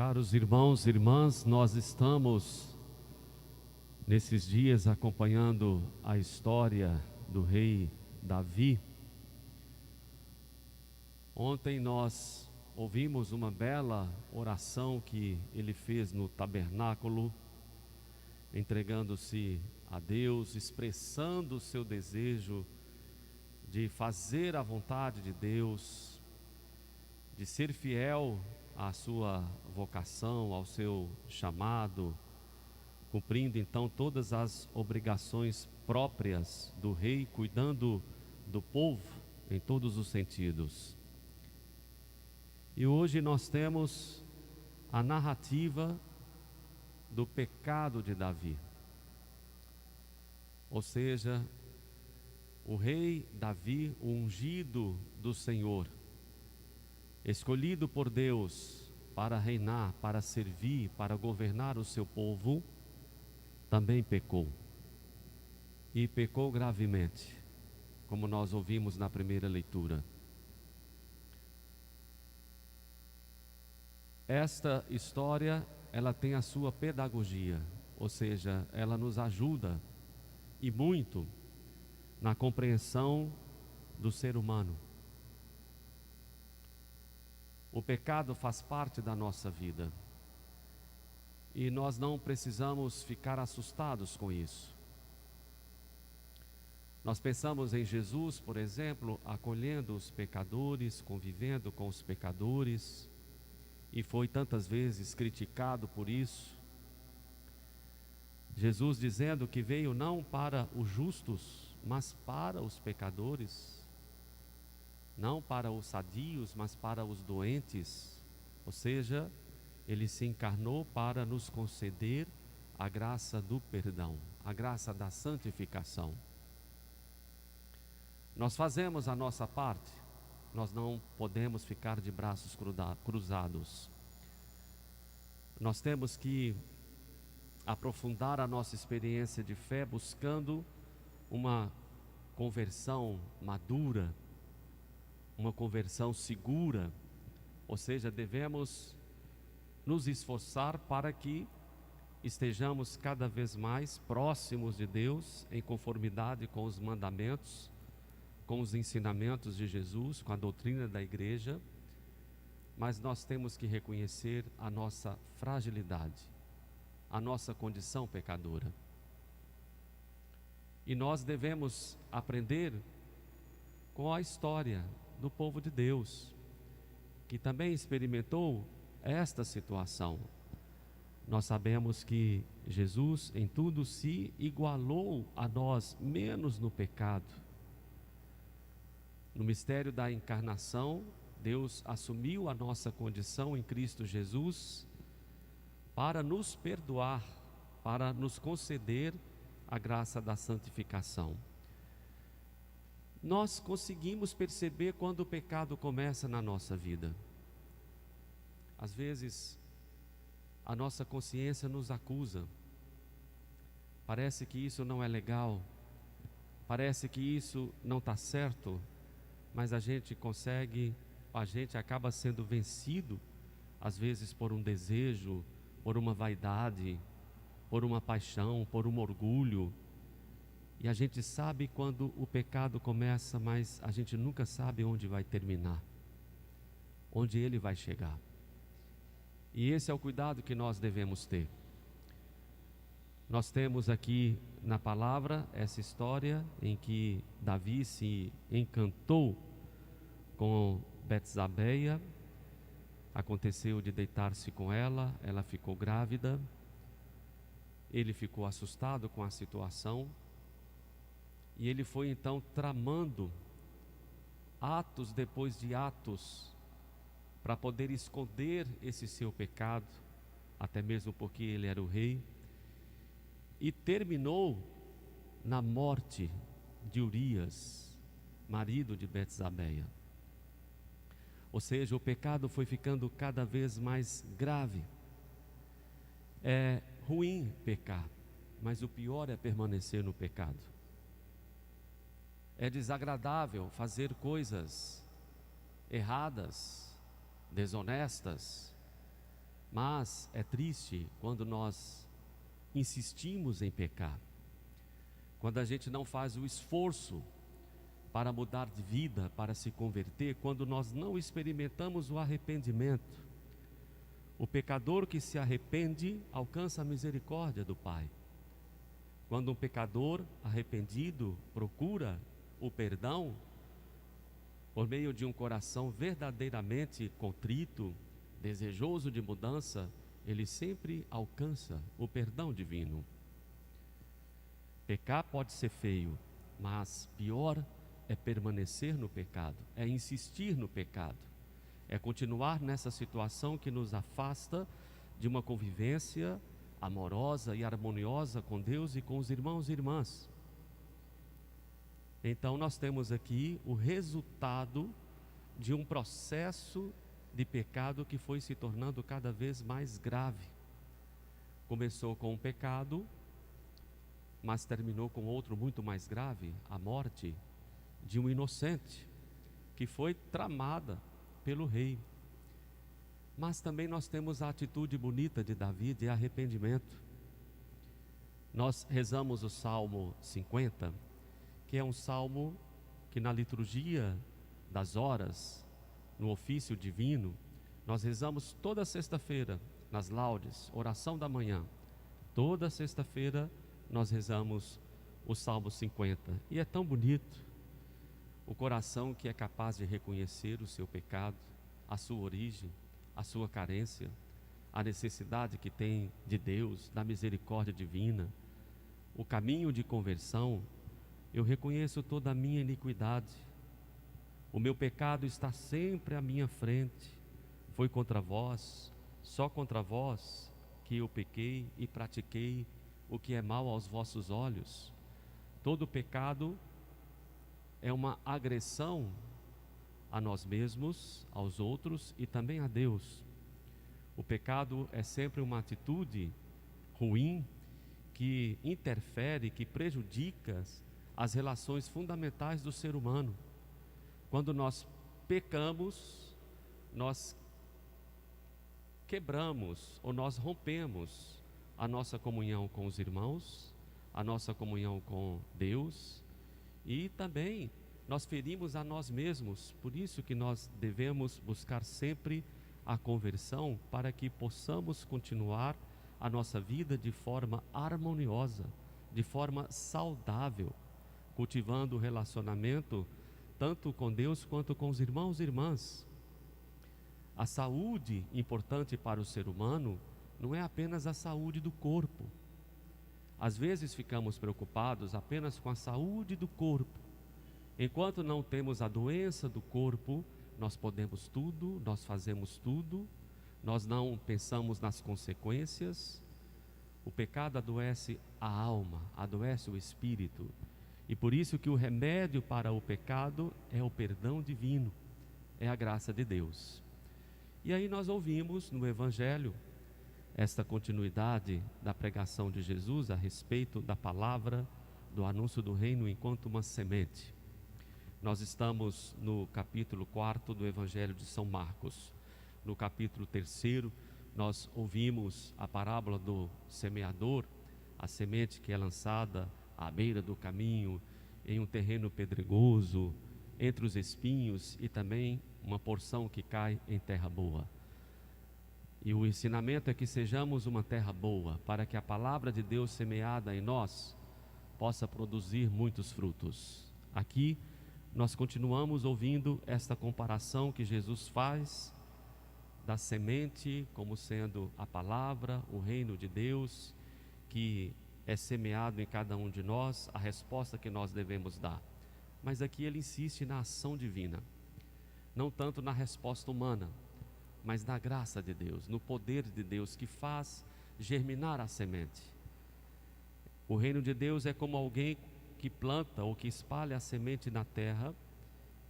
Caros irmãos e irmãs, nós estamos nesses dias acompanhando a história do rei Davi. Ontem nós ouvimos uma bela oração que ele fez no tabernáculo, entregando-se a Deus, expressando o seu desejo de fazer a vontade de Deus, de ser fiel à sua vocação, ao seu chamado, cumprindo então todas as obrigações próprias do rei, cuidando do povo em todos os sentidos. E hoje nós temos a narrativa do pecado de Davi. Ou seja, o rei Davi, o ungido do Senhor, escolhido por Deus para reinar, para servir, para governar o seu povo, também pecou. E pecou gravemente, como nós ouvimos na primeira leitura. Esta história, ela tem a sua pedagogia, ou seja, ela nos ajuda e muito na compreensão do ser humano. O pecado faz parte da nossa vida e nós não precisamos ficar assustados com isso. Nós pensamos em Jesus, por exemplo, acolhendo os pecadores, convivendo com os pecadores, e foi tantas vezes criticado por isso. Jesus dizendo que veio não para os justos, mas para os pecadores, não para os sadios, mas para os doentes. Ou seja, ele se encarnou para nos conceder a graça do perdão, a graça da santificação. Nós fazemos a nossa parte, nós não podemos ficar de braços cruzados. Nós temos que aprofundar a nossa experiência de fé, buscando uma conversão madura, uma conversão segura. Ou seja, devemos nos esforçar para que estejamos cada vez mais próximos de Deus, em conformidade com os mandamentos, com os ensinamentos de Jesus, com a doutrina da igreja. Mas nós temos que reconhecer a nossa fragilidade, a nossa condição pecadora. E nós devemos aprender com a história do povo de Deus, que também experimentou esta situação. Nós sabemos que Jesus em tudo se igualou a nós, menos no pecado. No mistério da encarnação, Deus assumiu a nossa condição em Cristo Jesus para nos perdoar, para nos conceder a graça da santificação. Nós conseguimos perceber quando o pecado começa na nossa vida. Às vezes, a nossa consciência nos acusa. Parece que isso não é legal, parece que isso não está certo, mas a gente acaba sendo vencido, às vezes por um desejo, por uma vaidade, por uma paixão, por um orgulho. E a gente sabe quando o pecado começa, mas a gente nunca sabe onde vai terminar, onde ele vai chegar. E esse é o cuidado que nós devemos ter. Nós temos aqui na palavra essa história em que Davi se encantou com Betsabeia, aconteceu de deitar-se com ela, ela ficou grávida, ele ficou assustado com a situação, e ele foi então tramando atos depois de atos, para poder esconder esse seu pecado, até mesmo porque ele era o rei, e terminou na morte de Urias, marido de Betsabeia. Ou seja, o pecado foi ficando cada vez mais grave. É ruim pecar, mas o pior é permanecer no pecado. É desagradável fazer coisas erradas, desonestas, Mas é triste quando nós insistimos em pecar, quando a gente não faz o esforço para mudar de vida, para se converter, quando nós não experimentamos o arrependimento. O pecador que se arrepende alcança a misericórdia do Pai. Quando um pecador arrependido procura o perdão, por meio de um coração verdadeiramente contrito, desejoso de mudança, ele sempre alcança o perdão divino. Pecar pode ser feio, mas pior é permanecer no pecado, é insistir no pecado, é continuar nessa situação que nos afasta de uma convivência amorosa e harmoniosa com Deus e com os irmãos e irmãs. Então nós temos aqui o resultado de um processo de pecado que foi se tornando cada vez mais grave. Começou com um pecado, mas terminou com outro muito mais grave, a morte de um inocente, que foi tramada pelo rei. Mas também nós temos a atitude bonita de Davi de arrependimento. Nós rezamos o Salmo 50, que é um salmo que na liturgia das horas, no ofício divino, nós rezamos toda sexta-feira, nas laudes, oração da manhã. Toda sexta-feira nós rezamos o Salmo 50, e é tão bonito. O coração que é capaz de reconhecer o seu pecado, a sua origem, a sua carência, a necessidade que tem de Deus, da misericórdia divina, o caminho de conversão. Eu reconheço toda a minha iniquidade, o meu pecado está sempre à minha frente. Foi contra vós, só contra vós, que eu pequei e pratiquei o que é mal aos vossos olhos. Todo pecado é uma agressão a nós mesmos, aos outros e também a Deus. O pecado é sempre uma atitude ruim que interfere, que prejudica as relações fundamentais do ser humano. Quando nós pecamos, nós quebramos ou nós rompemos a nossa comunhão com os irmãos, a nossa comunhão com Deus, e também nós ferimos a nós mesmos. Por isso que nós devemos buscar sempre a conversão, para que possamos continuar a nossa vida de forma harmoniosa, de forma saudável, cultivando o relacionamento tanto com Deus quanto com os irmãos e irmãs. A saúde importante para o ser humano não é apenas a saúde do corpo. Às vezes ficamos preocupados apenas com a saúde do corpo. Enquanto não temos a doença do corpo, nós podemos tudo, nós fazemos tudo, nós não pensamos nas consequências. O pecado adoece a alma, adoece o espírito. E por isso que o remédio para o pecado é o perdão divino, é a graça de Deus. E aí nós ouvimos no Evangelho esta continuidade da pregação de Jesus a respeito da palavra, do anúncio do reino enquanto uma semente. Nós estamos no capítulo 4 do Evangelho de São Marcos. No capítulo 3, nós ouvimos a parábola do semeador, a semente que é lançada à beira do caminho, em um terreno pedregoso, entre os espinhos, e também uma porção que cai em terra boa. E o ensinamento é que sejamos uma terra boa, para que a palavra de Deus semeada em nós possa produzir muitos frutos. Aqui nós continuamos ouvindo esta comparação que Jesus faz da semente como sendo a palavra, o reino de Deus, que é semeado em cada um de nós, a resposta que nós devemos dar. Mas aqui ele insiste na ação divina, não tanto na resposta humana, mas na graça de Deus, no poder de Deus que faz germinar a semente. O reino de Deus é como alguém que planta ou que espalha a semente na terra.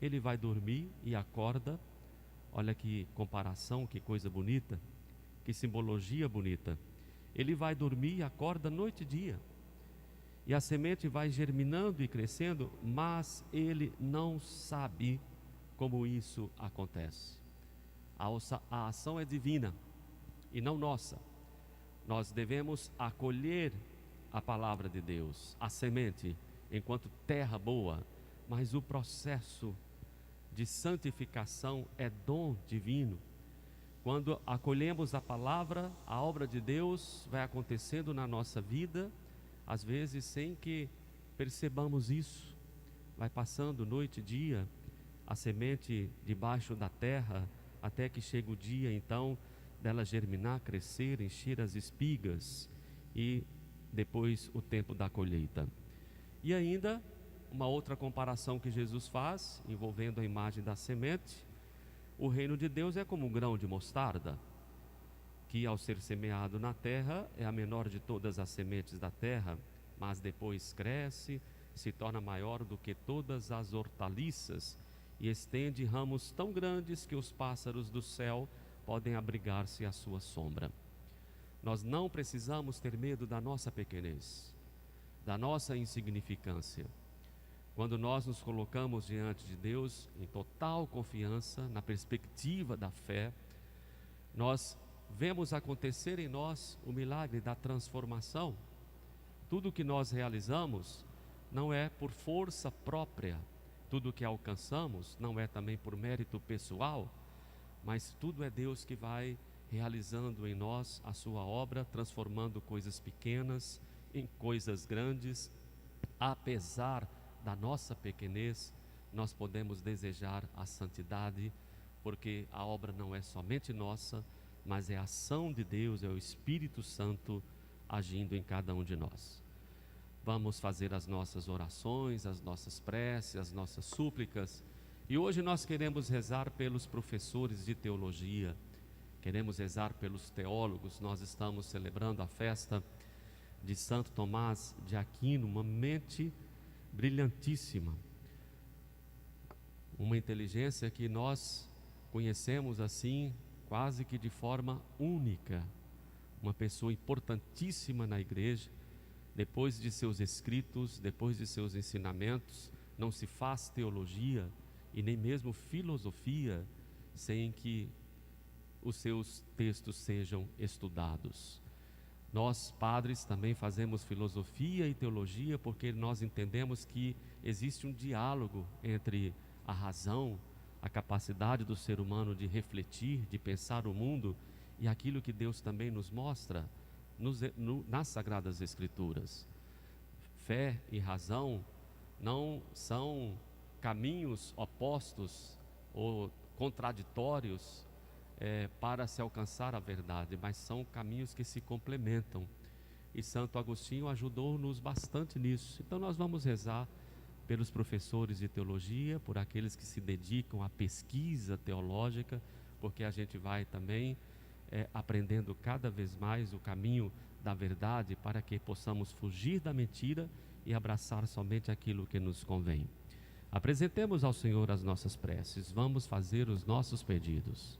Ele vai dormir e acorda. Olha que comparação, que coisa bonita, que simbologia bonita. Ele vai dormir e acorda noite e dia, e a semente vai germinando e crescendo, mas ele não sabe como isso acontece. A ação é divina, e não nossa. Nós devemos acolher a palavra de Deus, a semente, enquanto terra boa, mas o processo de santificação é dom divino. Quando acolhemos a palavra, a obra de Deus vai acontecendo na nossa vida, às vezes sem que percebamos isso. Vai passando noite e dia, a semente debaixo da terra, até que chega o dia então dela germinar, crescer, encher as espigas e depois o tempo da colheita. E ainda uma outra comparação que Jesus faz, envolvendo a imagem da semente: o reino de Deus é como um grão de mostarda, que ao ser semeado na terra é a menor de todas as sementes da terra, mas depois cresce, se torna maior do que todas as hortaliças e estende ramos tão grandes que os pássaros do céu podem abrigar-se à sua sombra. Nós não precisamos ter medo da nossa pequenez, da nossa insignificância. Quando nós nos colocamos diante de Deus em total confiança, na perspectiva da fé, nós vemos acontecer em nós o milagre da transformação. Tudo que nós realizamos não é por força própria, tudo que alcançamos não é também por mérito pessoal, mas tudo é Deus que vai realizando em nós a sua obra, transformando coisas pequenas em coisas grandes. Apesar da nossa pequenez, nós podemos desejar a santidade, porque a obra não é somente nossa, mas é a ação de Deus, é o Espírito Santo agindo em cada um de nós. Vamos fazer as nossas orações, as nossas preces, as nossas súplicas. E hoje nós queremos rezar pelos professores de teologia, queremos rezar pelos teólogos. Nós estamos celebrando a festa de Santo Tomás de Aquino, uma mente brilhantíssima, uma inteligência que nós conhecemos assim, quase que de forma única, uma pessoa importantíssima na igreja. Depois de seus escritos, depois de seus ensinamentos, não se faz teologia e nem mesmo filosofia sem que os seus textos sejam estudados. Nós, padres, também fazemos filosofia e teologia porque nós entendemos que existe um diálogo entre a razão, a capacidade do ser humano de refletir, de pensar o mundo e aquilo que Deus também nos mostra nas Sagradas Escrituras. Fé e razão não são caminhos opostos ou contraditórios para se alcançar a verdade, mas são caminhos que se complementam. E Santo Agostinho ajudou-nos bastante nisso. Então nós vamos rezar pelos professores de teologia, por aqueles que se dedicam à pesquisa teológica, porque a gente vai também aprendendo cada vez mais o caminho da verdade, para que possamos fugir da mentira e abraçar somente aquilo que nos convém. Apresentemos ao Senhor as nossas preces, vamos fazer os nossos pedidos.